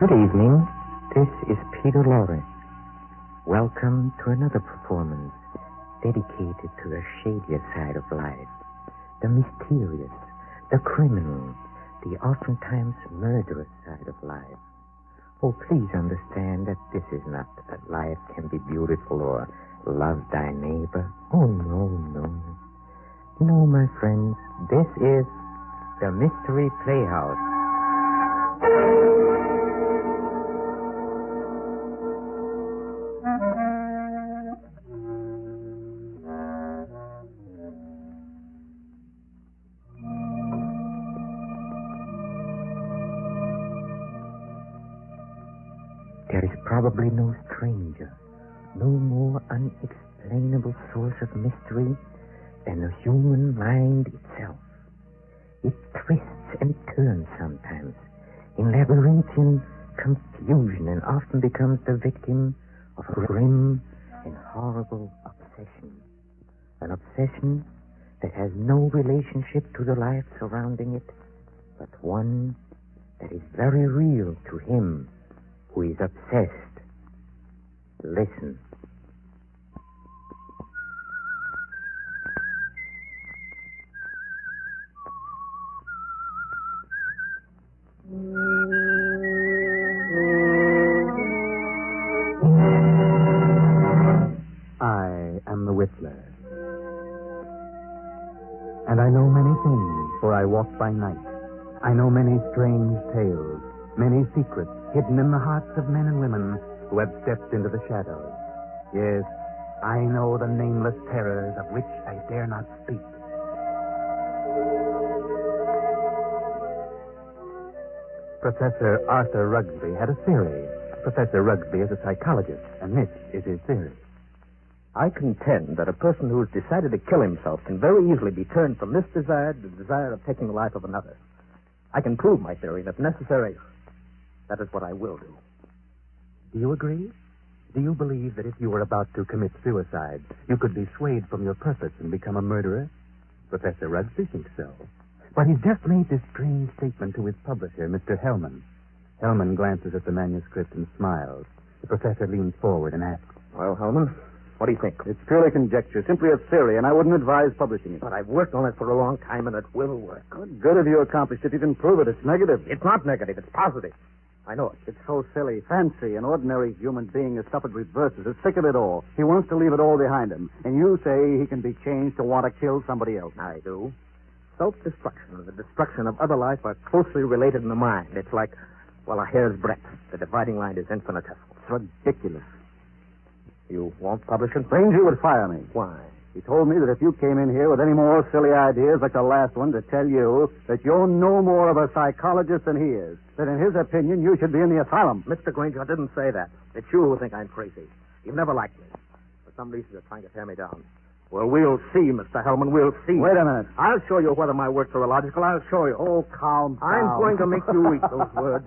Good evening. This is Peter Lorre. Welcome to another performance dedicated to the shadier side of life, the mysterious, the criminal, the oftentimes murderous side of life. Oh, please understand that this is not that life can be beautiful or love thy neighbor. Oh, no, no. No, my friends, this is the Mystery Playhouse. There is probably no stranger, no more unexplainable source of mystery than the human mind itself. It twists and turns sometimes in labyrinthian confusion and often becomes the victim of a grim and horrible obsession. An obsession that has no relationship to the life surrounding it, but one that is very real to him who is obsessed. Listen. I am the Whistler. And I know many things, for I walk by night. I know many strange tales, many secrets hidden in the hearts of men and women who have stepped into the shadows. Yes, I know the nameless terrors of which I dare not speak. Professor Arthur Rugsby had a theory. Professor Rugsby is a psychologist, and this is his theory. I contend that a person who has decided to kill himself can very easily be turned from this desire to the desire of taking the life of another. I can prove my theory, and if necessary, that is what I will do. Do you agree? Do you believe that if you were about to commit suicide, you could be swayed from your purpose and become a murderer? Professor Rugsby thinks so. But he's just made this strange statement to his publisher, Mr. Hellman. Hellman glances at the manuscript and smiles. The professor leans forward and asks, Well, Hellman, what do you think? It's purely conjecture, simply a theory, and I wouldn't advise publishing it. But I've worked on it for a long time, and it will work. What good have you accomplished if you can prove it? It's negative. It's not negative. It's positive. I know it. It's so silly. Fancy, an ordinary human being has suffered reverses, is sick of it all. He wants to leave it all behind him. And you say he can be changed to want to kill somebody else. I do. Self-destruction and the destruction of other life are closely related in the mind. It's like, well, a hair's breadth. The dividing line is infinitesimal. It's ridiculous. You won't publish it? Ranger would fire me. Why? He told me that if you came in here with any more silly ideas like the last one, to tell you that you're no more of a psychologist than he is. That in his opinion, you should be in the asylum. Mr. Granger, I didn't say that. It's you who think I'm crazy. You've never liked me. For some reason, you're trying to tear me down. Well, we'll see, Mr. Hellman. We'll see. Wait a minute. I'll show you whether my works are illogical. I'll show you. Oh, calm down. I'm going to make you eat those words.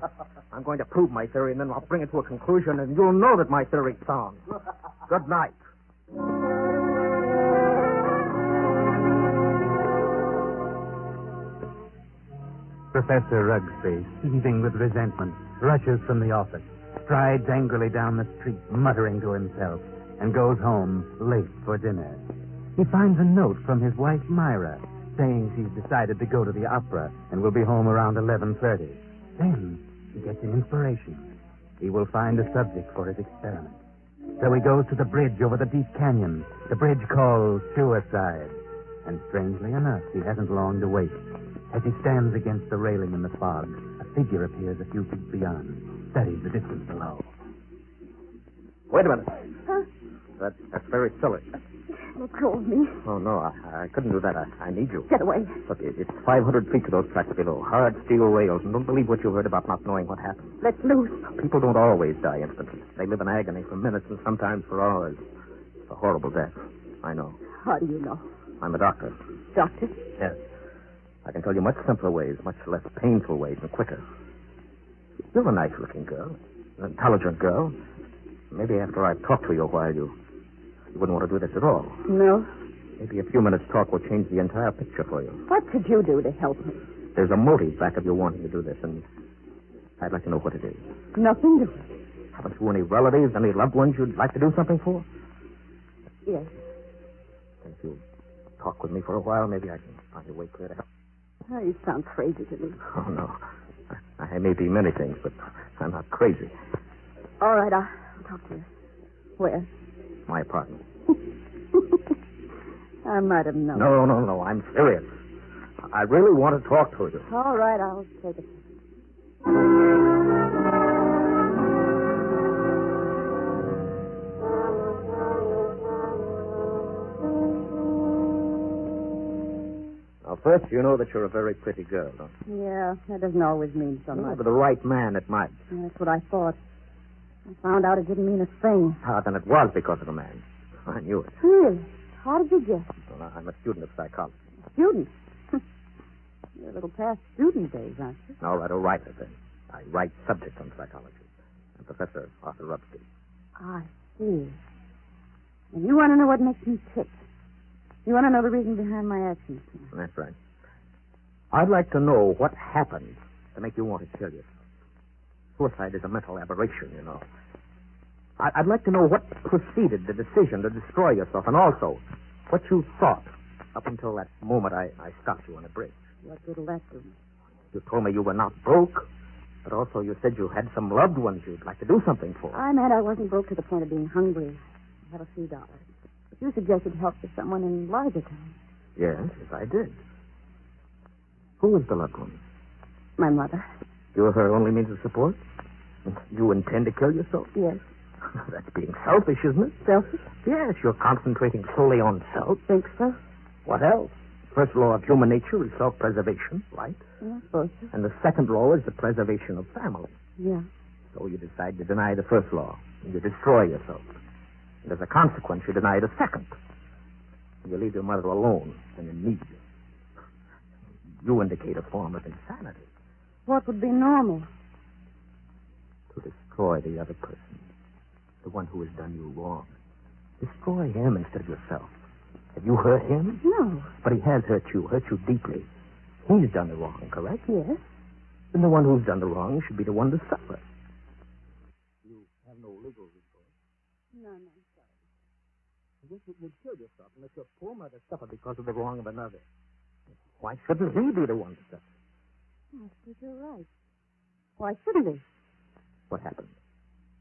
I'm going to prove my theory, and then I'll bring it to a conclusion, and you'll know that my theory's sound. Good night. Professor Rugsby, seething with resentment, rushes from the office, strides angrily down the street, muttering to himself, and goes home late for dinner. He finds a note from his wife, Myra, saying she's decided to go to the opera and will be home around 11:30. Then he gets an inspiration. He will find a subject for his experiment. So he goes to the bridge over the deep canyon, the bridge called Suicide. And strangely enough, he hasn't long to wait. As he stands against the railing in the fog, a figure appears a few feet beyond, studies the distance below. Wait a minute. Huh? That's very silly. Let go of me. Oh, no, I couldn't do that. I need you. Get away. Look, it's 500 feet to those tracks below. Hard steel rails. And don't believe what you heard about not knowing what happened. Let loose. People don't always die instantly. They live in agony for minutes and sometimes for hours. It's a horrible death. I know. How do you know? I'm a doctor. Doctor? Yes. I can tell you much simpler ways, much less painful ways, and quicker. You're a nice-looking girl. An intelligent girl. Maybe after I've talked to you a while, you wouldn't want to do this at all. No. Maybe a few minutes' talk will change the entire picture for you. What could you do to help me? There's a motive back of your wanting to do this, and I'd like to know what it is. Nothing doing. Haven't you any relatives, any loved ones you'd like to do something for? Yes. If you talk with me for a while, maybe I can find a way clear to help. Oh, you sound crazy to me. Oh, no. I may be many things, but I'm not crazy. All right, I'll talk to you. Where? My apartment. I might have known. No. I'm serious. I really want to talk to you. All right, I'll take it. Now, first, you know that you're a very pretty girl, don't you? Yeah, that doesn't always mean so much. For the right man, it might. Yeah, that's what I thought. I found out it didn't mean a thing. Ah, then it was because of the man. I knew it. Really? How did you guess? Well, I'm a student of psychology. Student? You're a little past student days, aren't you? All right, then. I write subjects on psychology. I'm Professor Arthur Rubsky. I see. And you want to know what makes me tick. You want to know the reason behind my actions. That's right. I'd like to know what happened to make you want to kill yourself. Suicide is a mental aberration, you know. I'd like to know what preceded the decision to destroy yourself, and also what you thought up until that moment I stopped you on the bridge. What good will that do? You told me you were not broke, but also you said you had some loved ones you'd like to do something for. I meant I wasn't broke to the point of being hungry. I have a few dollars. But you suggested help to someone in larger terms. Yes, I did. Who was the loved one? My mother. You're her only means of support? You intend to kill yourself? Yes. That's being selfish, isn't it? Selfish? Yes, you're concentrating solely on self. Think so? What else? First law of human nature is self-preservation, right? Yeah, I suppose so. And the second law is the preservation of family. Yeah. So you decide to deny the first law, and you destroy yourself. And as a consequence, you deny the second. You leave your mother alone and in need. You indicate a form of insanity. What would be normal? To destroy the other person, the one who has done you wrong. Destroy him instead of yourself. Have you hurt him? No. But he has hurt you deeply. He's done the wrong, correct? Yes. Then the one who's done the wrong should be the one to suffer. You have no legal recourse. No, I'm sorry. I guess you would kill yourself and let your poor mother suffer because of the wrong of another. Why shouldn't he be the one to suffer? I suppose you're right. Why shouldn't he? What happened?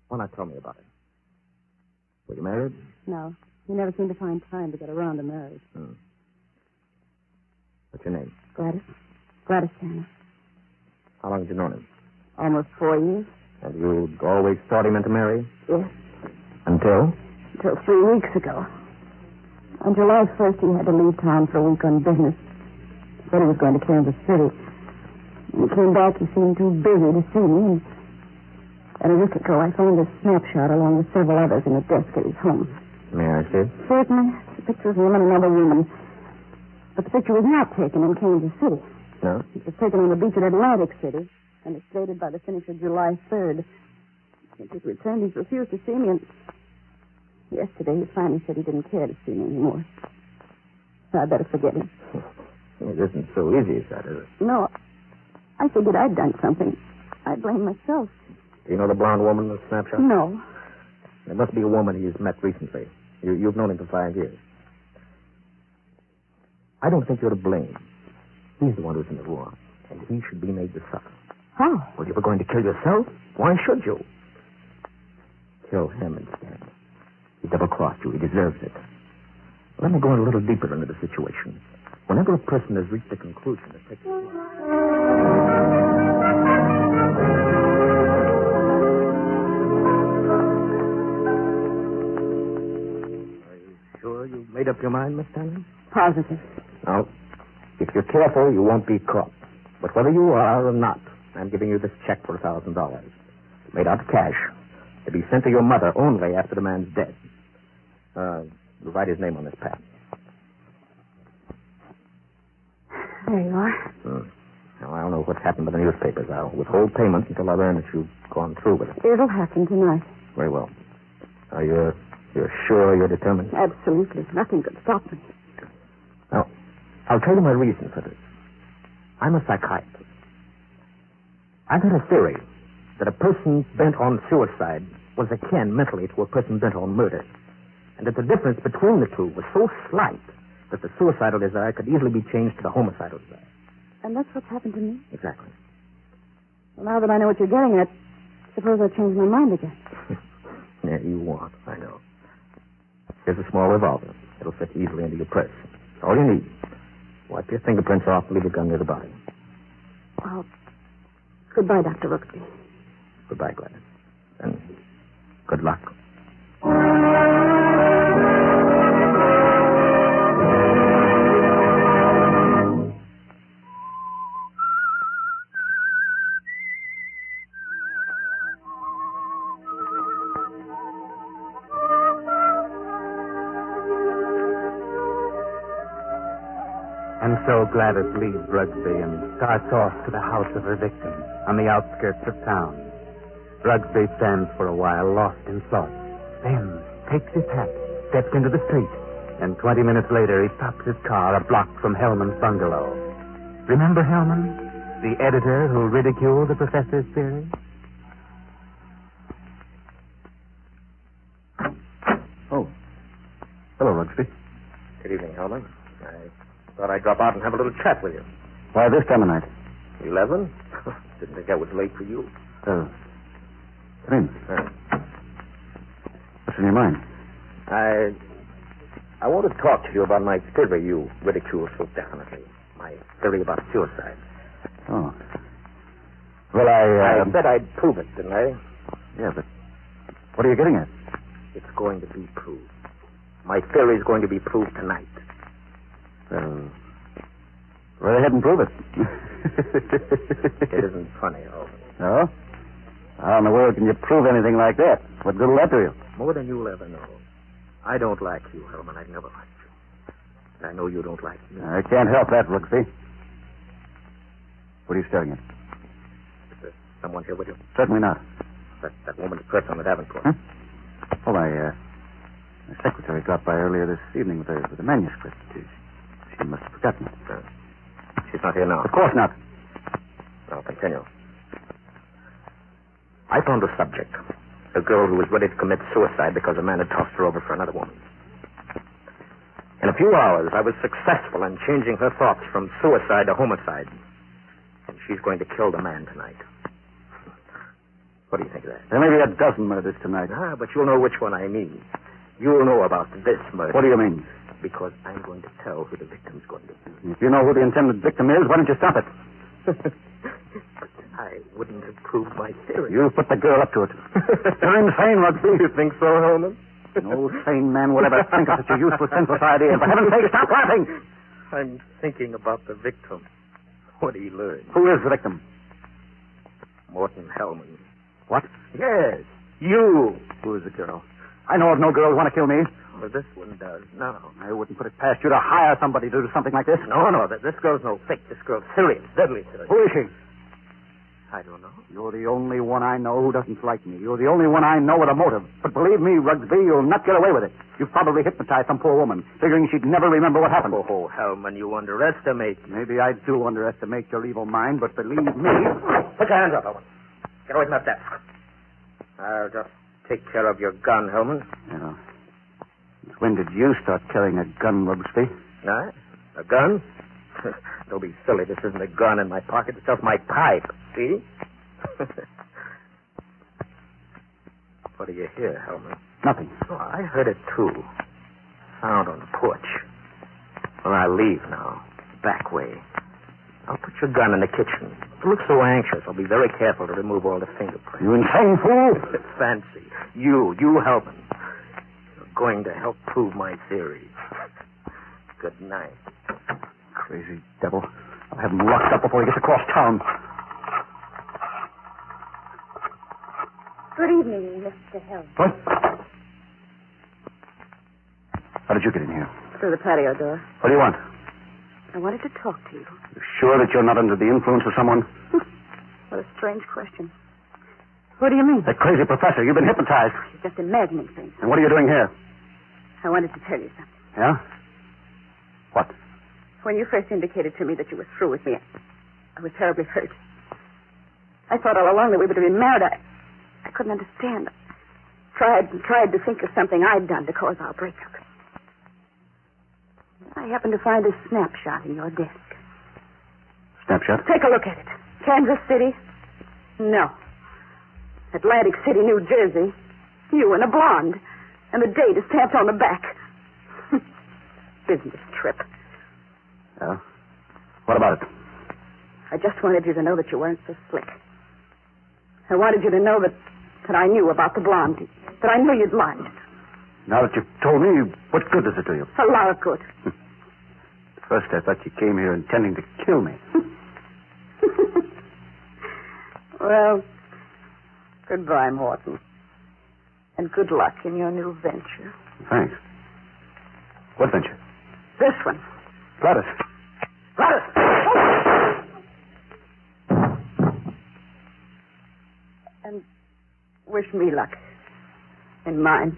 Why not tell me about it? Were you married? No. He never seemed to find time to get around to marriage. What's your name? Gladys. Gladys Tanner. How long have you known him? Almost 4 years. And you always thought he meant to marry? Yes. Until? Until 3 weeks ago. On July 1st, he had to leave town for a week on business. He said he was going to Kansas City. When he came back, he seemed too busy to see me. And a week ago, I found a snapshot along with several others in a desk at his home. May I see it? Certainly. The picture of him and another woman. But the picture was not taken in Kansas City. No? It was taken on the beach at Atlantic City, and it's dated by the finish of July 3rd. Since his return, he's refused to see me, and yesterday he finally said he didn't care to see me anymore. So I better forget him. It isn't so easy as that, is it? No. I figured I'd done something. I blame myself. Do you know the blonde woman in the snapshot? No. There must be a woman he's met recently. You've known him for 5 years. I don't think you're to blame. He's the one who's in the wrong, and he should be made to suffer. How? Well, you were going to kill yourself? Why should you? Kill him instead. He double-crossed you. He deserves it. Let me go in a little deeper into the situation. Whenever a person has reached a conclusion, it takes a while. You made up your mind, Miss Tanner? Positive. No. If you're careful, you won't be caught. But whether you are or not, I'm giving you this check for $1,000. Made out of cash. To be sent to your mother only after the man's dead. Write his name on this pad. There you are. Now, I don't know what's happened with the newspapers. I'll withhold payment until I learn that you've gone through with it. It'll happen tonight. Very well. Are you're sure you're determined? Absolutely. Nothing could stop me. Now, I'll tell you my reason for this. I'm a psychiatrist. I've had a theory that a person bent on suicide was akin mentally to a person bent on murder, and that the difference between the two was so slight that the suicidal desire could easily be changed to the homicidal desire. And that's what's happened to me? Exactly. Well, now that I know what you're getting at, suppose I change my mind again. Yeah, you won't, I know. Here's a small revolver. It'll fit easily into your purse. It's all you need. Wipe your fingerprints off and leave the gun near the body. Oh, goodbye, Dr. Rooksby. Goodbye, Gladys. And good luck. And so Gladys leaves Rugsby and starts off to the house of her victim on the outskirts of town. Rugsby stands for a while lost in thought, then takes his hat, steps into the street, and 20 minutes later he stops his car a block from Hellman's bungalow. Remember Hellman, the editor who ridiculed the professor's theory? Oh. Hello, Rugsby. Good evening, Hellman. I thought I'd drop out and have a little chat with you. Why this time of night? 11? Didn't think that was late for you. Come in. What's in your mind? I want to talk to you about my theory you ridicule so definitely. My theory about suicide. Oh. Well, I said I'd prove it, didn't I? Yeah, but what are you getting at? It's going to be proved. My theory is going to be proved tonight. Well, go ahead and prove it. It isn't funny, Hellman. No? How in the world can you prove anything like that? What good will that do you? More than you'll ever know. I don't like you, Hellman. I've never liked you. And I know you don't like me. I can't help that, Rooksby. What are you staring at? Is there someone here with you? Certainly not. That woman's purse on the Davenport. Huh? Oh, my secretary dropped by earlier this evening with a manuscript. She must have forgotten it. She's not here now. Of course not. I'll continue. I found a subject. A girl who was ready to commit suicide because a man had tossed her over for another woman. In a few hours, I was successful in changing her thoughts from suicide to homicide. And she's going to kill the man tonight. What do you think of that? There may be a dozen murders tonight. But you'll know which one I mean. You'll know about this murder. What do you mean? Because I'm going to tell who the victim's going to be. If you know who the intended victim is, why don't you stop it? But I wouldn't have proved my theory. You put the girl up to it. You're insane, Rugsby. You think so, Hellman? No sane man would ever think of such a useless, senseless idea. For heaven's sake, stop laughing! I'm thinking about the victim. What he learned. Who is the victim? Morton Hellman. What? Yes, you. Who is the girl? I know of no girl who want to kill me. Well, this one does. No. I wouldn't put it past you to hire somebody to do something like this. No. This girl's no fake. This girl's serious. Deadly serious. Who is she? I don't know. You're the only one I know who doesn't like me. You're the only one I know with a motive. But believe me, Rugsby, you'll not get away with it. You've probably hypnotized some poor woman, figuring she'd never remember what happened. Oh, Hellman, you underestimate me. Maybe I do underestimate your evil mind, but believe me... Put your hands up, Hellman. Get away from that desk. I'll just take care of your gun, Hellman. Yeah. When did you start carrying a gun, Rugsby? No? A gun? Don't be silly. This isn't a gun in my pocket. It's just my pipe. See? What do you hear, Hellman? Nothing. Oh, I heard it, too. Sound on the porch. Well, I'll leave now. Back way. I'll put your gun in the kitchen. You look so anxious. I'll be very careful to remove all the fingerprints. You insane fool! Fancy. You Hellman. You're going to help prove my theory. Good night. Crazy devil. I'll have him locked up before he gets across town. Good evening, Mr. Hill. What? How did you get in here? Through the patio door. What do you want? I wanted to talk to you. You sure that you're not under the influence of someone? What a strange question. What do you mean? That crazy professor. You've been hypnotized. You're just imagining things. And what are you doing here? I wanted to tell you something. Yeah? What? When you first indicated to me that you were through with me, I was terribly hurt. I thought all along that we were to be married. I couldn't understand. Tried to think of something I'd done to cause our breakup. I happened to find a snapshot in your desk. Snapshot? Take a look at it. Kansas City? No. Atlantic City, New Jersey. You and a blonde. And the date is stamped on the back. Business trip. Yeah? What about it? I just wanted you to know that you weren't so slick. I wanted you to know that I knew about the blonde. That I knew you'd lied. Now that you've told me, what good does it do you? A lot of good. First, I thought you came here intending to kill me. Well, goodbye, Morton. And good luck in your new venture. Thanks. What venture? This one. Gladys. Gladys! And wish me luck in mine.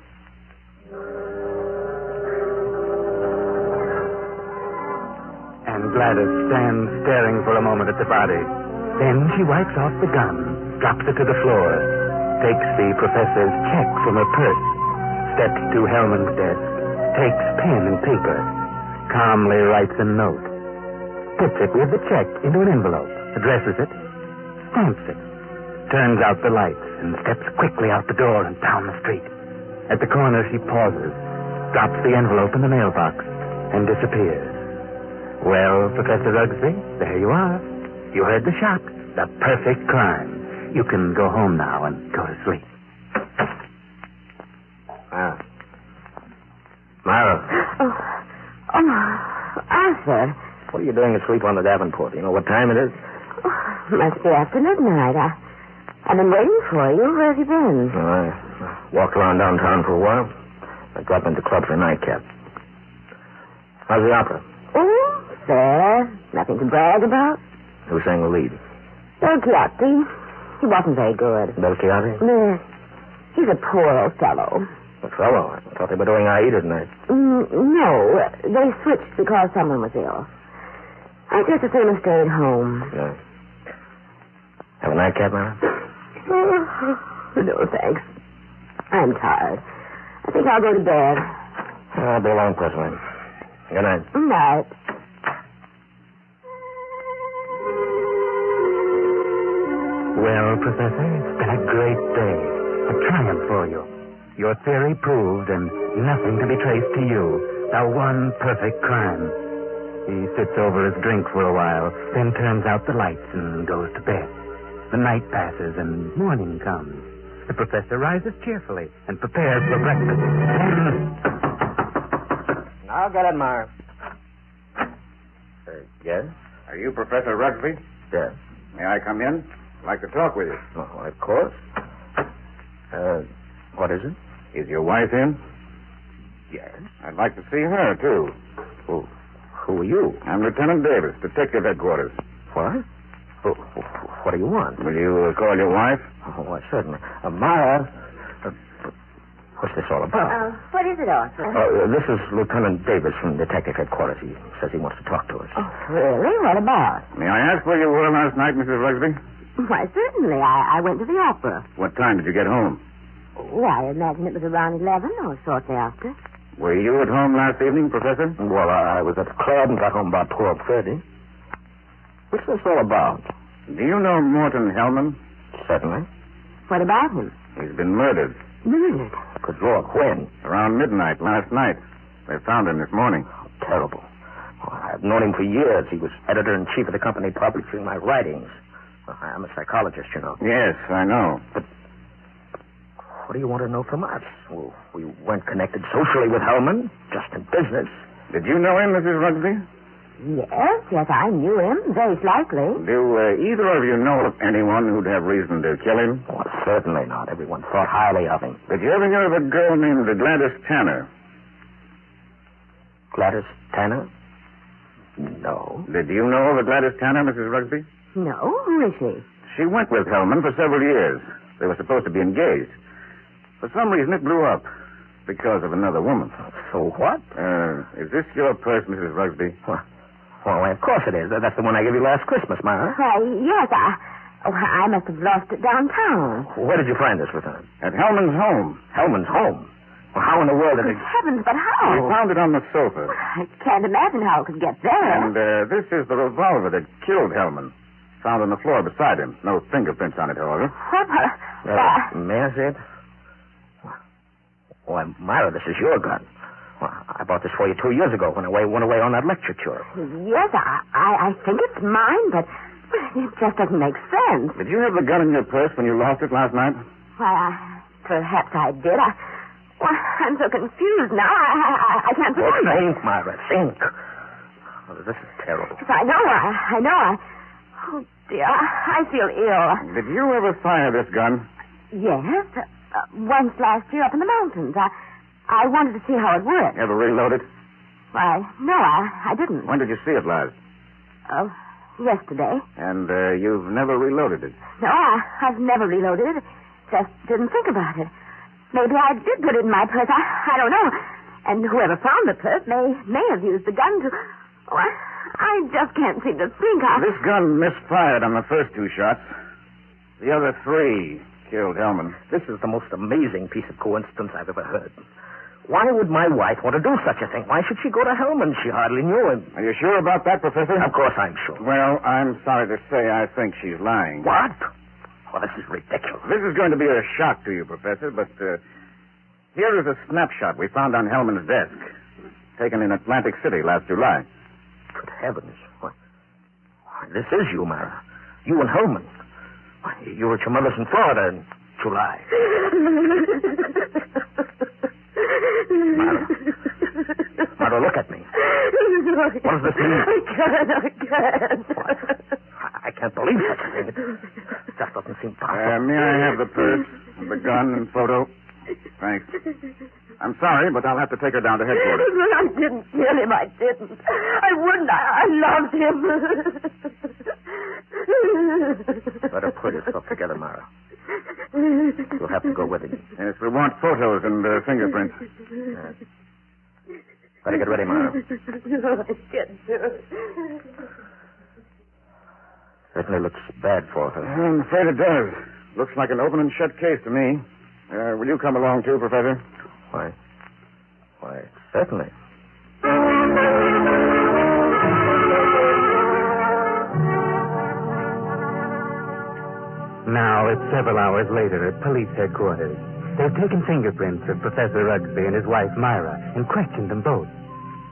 And Gladys stands staring for a moment at the body. Then she wipes off the gun, drops it to the floor, takes the professor's check from her purse, steps to Hellman's desk, takes pen and paper, calmly writes a note, puts it with the check into an envelope, addresses it, stamps it, turns out the lights, and steps quickly out the door and down the street. At the corner, she pauses, drops the envelope in the mailbox, and disappears. Well, Professor Rugsby, there you are. You heard the shot. The perfect crime. You can go home now and go to sleep. Myra. Arthur. What are you doing asleep on the Davenport? You know what time it is? Must be after midnight. I've been waiting for you. Where have you been? I walked around downtown for a while. I dropped into the club for a nightcap. How's the opera? Oh, fair. Nothing to brag about. Who sang the lead? Belchiati. He wasn't very good. Belchiati? Yes. He's a poor old fellow. A fellow? I thought they were doing Aida tonight. No. They switched because someone was ill. I just as soon have stayed home. Yeah. Have a nightcap, Myra? No, thanks. I'm tired. I think I'll go to bed. I'll be along presently. Good night. Night. Well, Professor, it's been a great day. A triumph for you. Your theory proved and nothing to be traced to you. The one perfect crime. He sits over his drink for a while, then turns out the lights and goes to bed. The night passes and morning comes. The professor rises cheerfully and prepares for breakfast. I'll get it, Myra. Yes? Are you Professor Rugsby? Yes. May I come in? I'd like to talk with you. Oh, of course. What is it? Is your wife in? Yes. I'd like to see her, too. Who are you? I'm Lieutenant Davis, Detective Headquarters. What? What do you want? Will you call your wife? Oh, why, certainly. Myra, what's this all about? What is it, Arthur? This is Lieutenant Davis from Detective Headquarters. He says he wants to talk to us. Oh, really? What about? May I ask where you were last night, Mrs. Rugsby? Why, certainly. I went to the opera. What time did you get home? Oh, I imagine it was around 11 or shortly after. Were you at home last evening, Professor? Well, I was at the club and got home about 12:30. What's this all about? Do you know Morton Hellman? Certainly. What about him? He's been murdered. Murdered? Good Lord, when? Around midnight last night. They found him this morning. Terrible. I've known him for years. He was editor-in-chief of the company publishing my writings. I'm a psychologist, you know. Yes, I know. But what do you want to know from us? Well, we weren't connected socially with Hellman, just in business. Did you know him, Mrs. Rugsby? Yes, I knew him, very slightly. Do either of you know of anyone who'd have reason to kill him? Oh, certainly not. Everyone thought highly of him. Did you ever hear of a girl named Gladys Tanner? Gladys Tanner? No. Did you know of a Gladys Tanner, Mrs. Rugsby? No, who is she? She went with Hellman for several years. They were supposed to be engaged. For some reason, it blew up because of another woman. So what? Is this your purse, Mrs. Rugsby? Well, of course it is. That's the one I gave you last Christmas, Myra. Why, yes, Oh, I must have lost it downtown. Where did you find this, Lieutenant? At Hellman's home. Hellman's home? Well, how in the world did Good it... heavens, but We how? found it on the sofa. I can't imagine how it could get there. And this is the revolver that killed Hellman. Found on the floor beside him. No fingerprints on it, however. What? May I see it? Why, Myra, this is your gun. Well, I bought this for you 2 years ago when I went away on that lecture tour. Yes, I think it's mine, but it just doesn't make sense. Did you have the gun in your purse when you lost it last night? Why, perhaps I did. I'm so confused now. I can't Well, remember. think, Myra, think. Oh, this is terrible. Yes, I know. Oh, dear, I feel ill. Did you ever fire this gun? Yes, once last year up in the mountains. I wanted to see how it worked. Ever reload it? Why, no, I didn't. When did you see it last? Oh, yesterday. And you've never reloaded it? No, I've never reloaded it. Just didn't think about it. Maybe I did put it in my purse. I don't know. And whoever found the purse may have used the gun to... Oh, I just can't seem to think. This gun misfired on the first 2 shots. The other 3 killed Hellman. This is the most amazing piece of coincidence I've ever heard. Why would my wife want to do such a thing? Why should she go to Hellman? She hardly knew him. Are you sure about that, Professor? Of course I'm sure. Well, I'm sorry to say I think she's lying. What? Well, this is ridiculous. This is going to be a shock to you, Professor, but here is a snapshot we found on Hellman's desk, taken in Atlantic City last July. Good heavens. Why, this is you, Myra. You and Hellman. Why, you were at your mother's in Florida in July. Myra, look at me. What does this mean? I can't. I can't believe such a thing. It just doesn't seem possible. May I have the purse, the gun, and photo? Thanks. I'm sorry, but I'll have to take her down to headquarters. I didn't kill him. I didn't. I wouldn't. I loved him. Better pull yourself together, Myra. You'll have to go with him. Yes, we want photos and fingerprints. Better get ready, Myra. I can't do it. Certainly looks bad for her. I'm afraid it does. Looks like an open and shut case to me. Will you come along, too, Professor? Why, certainly. Now, it's several hours later at police headquarters. They've taken fingerprints of Professor Rugsby and his wife, Myra, and questioned them both.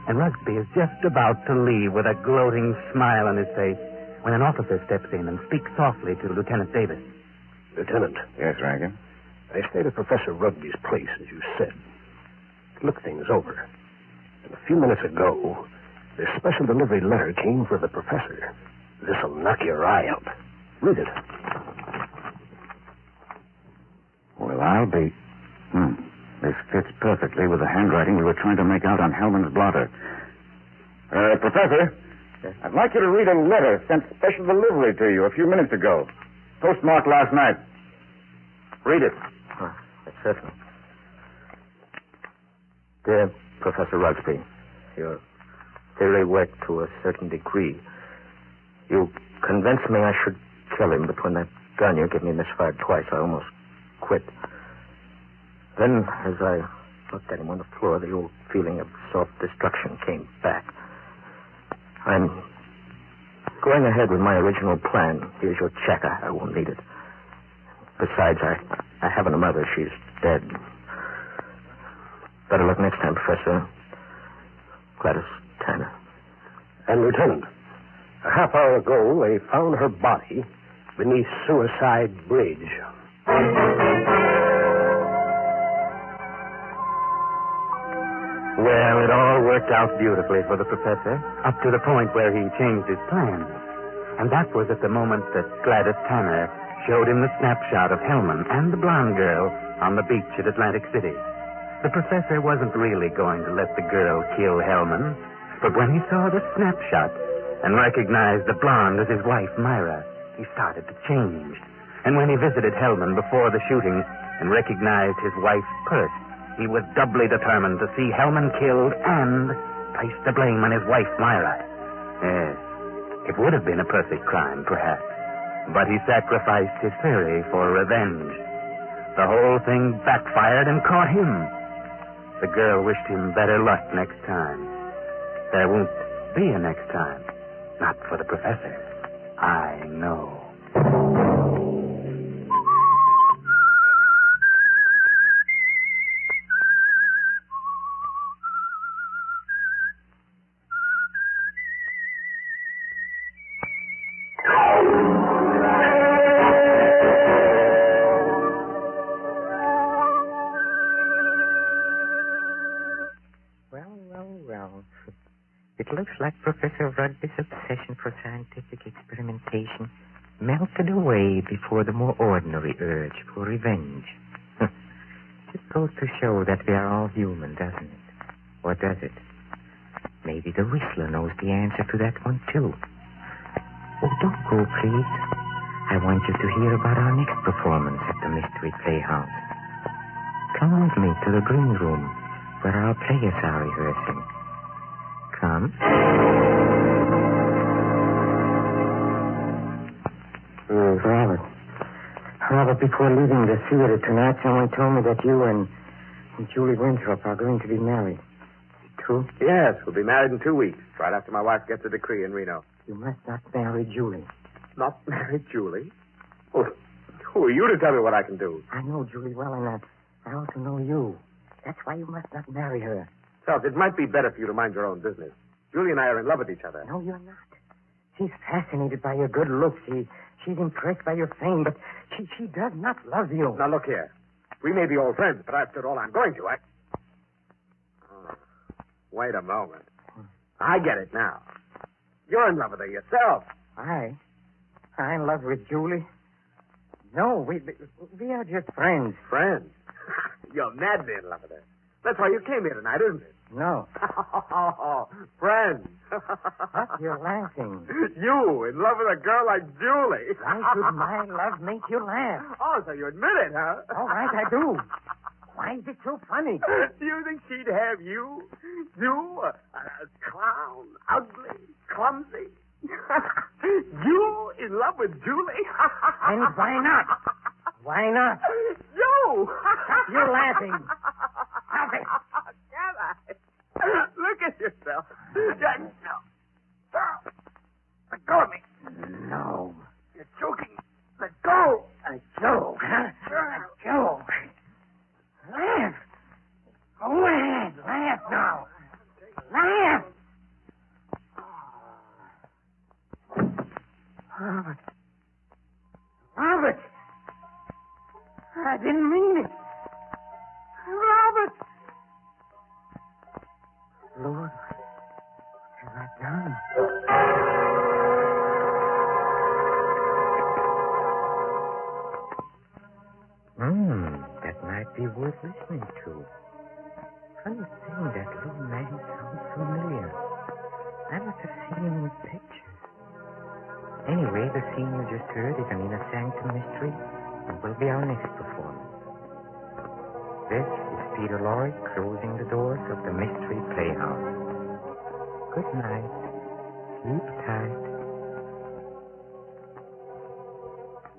And Rugsby is just about to leave with a gloating smile on his face when an officer steps in and speaks softly to Lieutenant Davis. Lieutenant. Yes, Rankin. I stayed at Professor Rugby's place, as you said. Look things over. And a few minutes ago, this special delivery letter came for the professor. This'll knock your eye out. Read it. Well, I'll be... This fits perfectly with the handwriting we were trying to make out on Hellman's blotter. Professor, yes? I'd like you to read a letter sent special delivery to you a few minutes ago. Postmarked last night. Read it. Certainly. Dear Professor Rugsby, your theory worked to a certain degree. You convinced me I should kill him, but when that gun you gave me misfired twice, I almost quit. Then, as I looked at him on the floor, the old feeling of self-destruction came back. I'm going ahead with my original plan. Here's your check. I won't need it. Besides, I have a mother. She's dead. Better luck next time, Professor. Gladys Tanner. And, Lieutenant, a half hour ago, they found her body beneath Suicide Bridge. Well, it all worked out beautifully for the professor, up to the point where he changed his plans. And that was at the moment that Gladys Tanner showed him the snapshot of Hellman and the blonde girl on the beach at Atlantic City. The professor wasn't really going to let the girl kill Hellman, but when he saw the snapshot and recognized the blonde as his wife, Myra, he started to change. And when he visited Hellman before the shooting and recognized his wife's purse, he was doubly determined to see Hellman killed and place the blame on his wife, Myra. Yes, it would have been a perfect crime, perhaps. But he sacrificed his theory for revenge. The whole thing backfired and caught him. The girl wished him better luck next time. There won't be a next time. Not for the professor. I know. Well. It looks like Professor Rugby's obsession for scientific experimentation melted away before the more ordinary urge for revenge. It goes to show that we are all human, doesn't it? Or does it? Maybe the Whistler knows the answer to that one, too. Oh, don't go, please. I want you to hear about our next performance at the Mystery Playhouse. Come with me to the green room where our players are rehearsing. Come. Robert, before leaving the theater tonight, someone told me that you and Julie Winthrop are going to be married. True? Yes, we'll be married in 2 weeks, right after my wife gets a decree in Reno. You must not marry Julie. Not marry Julie? Oh, who are you to tell me what I can do? I know Julie well, and I also know you. That's why you must not marry her. Self, it might be better for you to mind your own business. Julie and I are in love with each other. No, you're not. She's fascinated by your good looks. She's impressed by your fame, but she does not love you. Now, look here. We may be old friends, but I've said all I'm going to. Wait a moment. I get it now. You're in love with her yourself. I'm in love with Julie. No, we are just friends. Friends? You're madly in love with her. That's why you came here tonight, isn't it? No. Friends. What? You're laughing. You in love with a girl like Julie. Why should my love make you laugh? Oh, so you admit it, huh? All right, I do. Why is it so funny? Do you think she'd have you? You, a clown, ugly, clumsy. You in love with Julie? And why not? Why not? You! You're laughing. Stop it. Can I? Look at yourself. Let go of me. No. You're choking. Let go. A joke, huh? A joke. Laugh. Go ahead. Laugh now. Laugh. Robert. I didn't mean it. Robert. Lord, what have I done? That might be worth listening to. Funny thing, that little man sounds familiar. I must have seen him in pictures. Anyway, the scene you just heard is an inner sanctum mystery and will be our next performance. This is Peter Lorre closing the doors of the Mystery Playhouse. Good night. Sleep tight.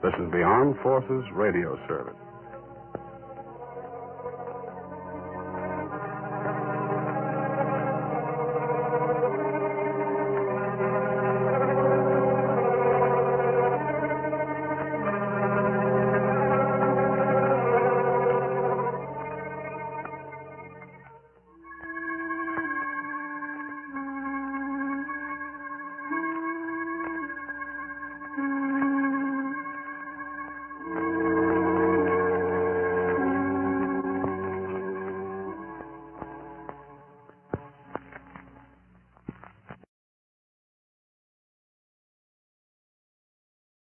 This is the Armed Forces Radio Service.